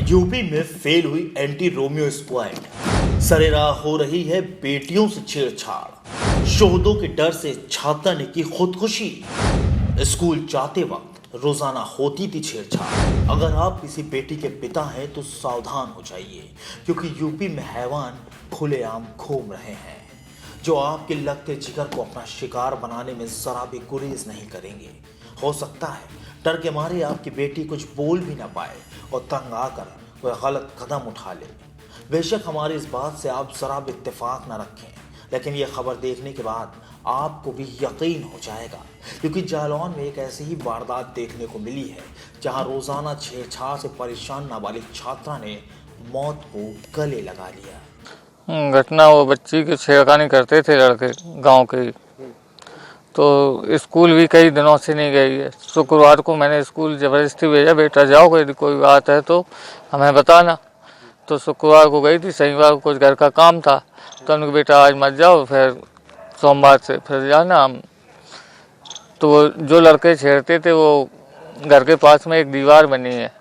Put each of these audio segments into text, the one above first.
UP में fail हुई anti Romeo squad. सरेराह हो रही है बेटियों से छेड़छाड़। शोहदों के डर से छात्रा ने की खुदकुशी। स्कूल जाते वक्त रोजाना होती थी छेड़छाड़। अगर आप किसी बेटी के पिता हैं तो सावधान हो जाइए, क्योंकि यूपी में हैवान खुलेआम घूम रहे हैं जो आपके लगते जिगर को अपना शिकार बनाने में जरा भी गुरेज नहीं करेंगे। हो सकता है डर के मारे आपकी बेटी कुछ बोल भी ना पाए और तंग आकर वह गलत कदम उठा ले। बेशक हमारी इस बात से आप जरा भी इत्तेफाक न रखें, लेकिन यह खबर देखने के बाद आपको भी यकीन हो जाएगा, क्योंकि जालौन में एक ऐसी ही वारदात देखने को मिली है जहां रोजाना छेड़छाड़ से परेशान नाबालिग छात्रा ने मौत को गले लगा लिया। घटना वो बच्ची की छेड़खानी करते थे लड़के गांव के ही। तो स्कूल भी कई दिनों से नहीं गई है। शुक्रवार को मैंने स्कूल ज़बरदस्ती भेजा, बेटा जाओ, यदि कोई बात है तो हमें बताना। तो शुक्रवार को गई थी, शनिवार को कुछ घर का काम था, तो हमने कहा बेटा आज मत जाओ, फिर सोमवार से फिर जाना हम। तो जो लड़के छेड़ते थे वो घर के पास में एक दीवार बनी है,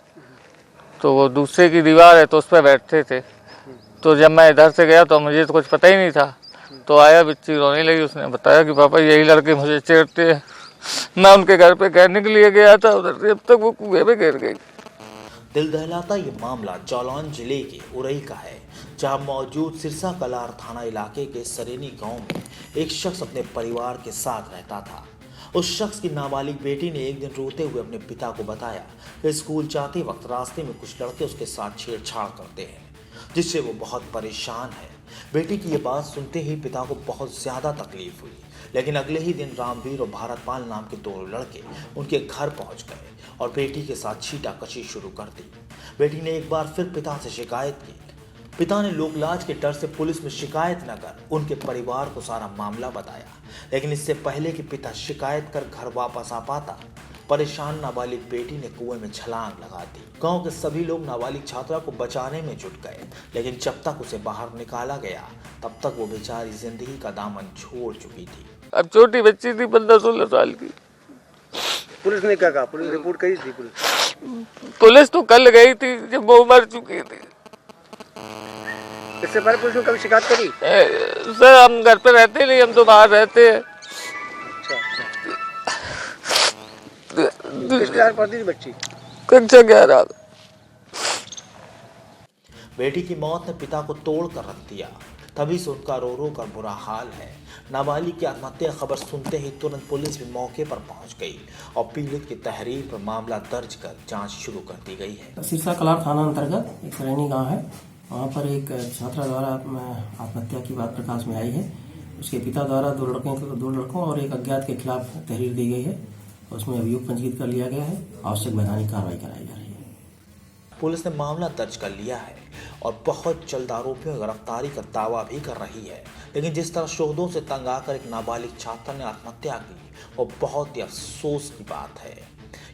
तो वो दूसरे की दीवार है तो उस पर बैठते थे। तो जब मैं इधर से गया तो मुझे तो कुछ पता ही नहीं था। तो आया, बच्ची रोने लगी, उसने बताया कि पापा यही लड़के मुझे छेड़ते हैं। मैं उनके घर पे कहने के लिए गया था, उधर से अब तक वो कुएं में गिर गई। दिल दहलाता ये मामला जालौन जिले के उरई का है, जहां मौजूद सिरसा कलार थाना इलाके के सरेनी गांव में एक शख्स अपने परिवार के साथ रहता था। उस शख्स की नाबालिग बेटी ने एक दिन रोते हुए अपने पिता को बताया कि स्कूल जाते वक्त रास्ते में कुछ लड़के उसके साथ छेड़छाड़ करते हैं, जिससे वो बहुत परेशान है। बेटी की ये बात सुनते ही पिता को बहुत ज़्यादा तकलीफ हुई, लेकिन अगले ही दिन रामवीर और भारतपाल नाम के दो लड़के उनके घर पहुंच गए और बेटी के साथ छीटाकशी शुरू कर दी। बेटी ने एक बार फिर पिता से शिकायत की। पिता ने लोकलाज के डर से पुलिस में शिकायत न कर उनके परिवार को सारा मामला बताया, लेकिन इससे पहले कि पिता शिकायत कर घर वापस आ पाता, परेशान नाबालिग बेटी ने कुएं में छलांग लगा दी। गांव के सभी लोग नाबालिग छात्रा को बचाने में जुट गए, लेकिन जब तक उसे बाहर निकाला गया तब तक वो बेचारी जिंदगी का दामन छोड़ चुकी थी। अब छोटी बच्ची थी 15-16 साल की। पुलिस ने क्या कहा? पुलिस रिपोर्ट करी थी? पुलिस तो कल गई थी जब वो मर चुकी थी। इससे पहले पुलिस ने कभी शिकायत करी? सर हम घर पे रहते नहीं, हम तो बाहर रहते हैं। किस क्लास पढ़ती थी बच्ची? कक्षा 11। बेटी की मौत ने पिता को तोड़ कर रख दिया, तभी से उनका रो रो कर बुरा हाल है। नाबालिग की आत्महत्या खबर सुनते ही तुरंत पुलिस भी मौके पर पहुंच गई और पीड़ित की तहरीर पर मामला दर्ज कर जांच शुरू कर दी गई है। सिरसा कलार थाना अंतर्गत एक सरेनी गांव है, वहां पर एक छात्रा द्वारा आत्महत्या की बात प्रकाश में आई है। उसके पिता द्वारा दो लड़कों और एक अज्ञात के खिलाफ तहरीर दी गई है। उसमें अभियोग पंजीकृत कर लिया गया है। आवश्यक वैधानिक कार्रवाई कराई जा रही है। पुलिस ने मामला दर्ज कर लिया है और बहुत जल्द आरोपियों की गिरफ्तारी का दावा भी कर रही है, लेकिन जिस तरह शोहदों से तंग आकर एक नाबालिग छात्रा ने आत्महत्या की, वो बहुत ही अफसोस की बात है,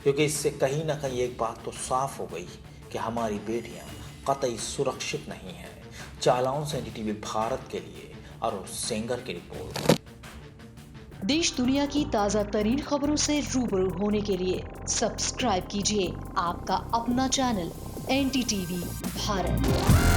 क्योंकि इससे कहीं ना कहीं एक बात तो साफ हो गई कि हमारी बेटियां कतई सुरक्षित नहीं हैं। जालौन से NDTV भारत के लिए अरुण सेंगर की रिपोर्ट। देश दुनिया की ताज़ा तरीन खबरों से रूबरू होने के लिए सब्सक्राइब कीजिए आपका अपना चैनल NDTV भारत।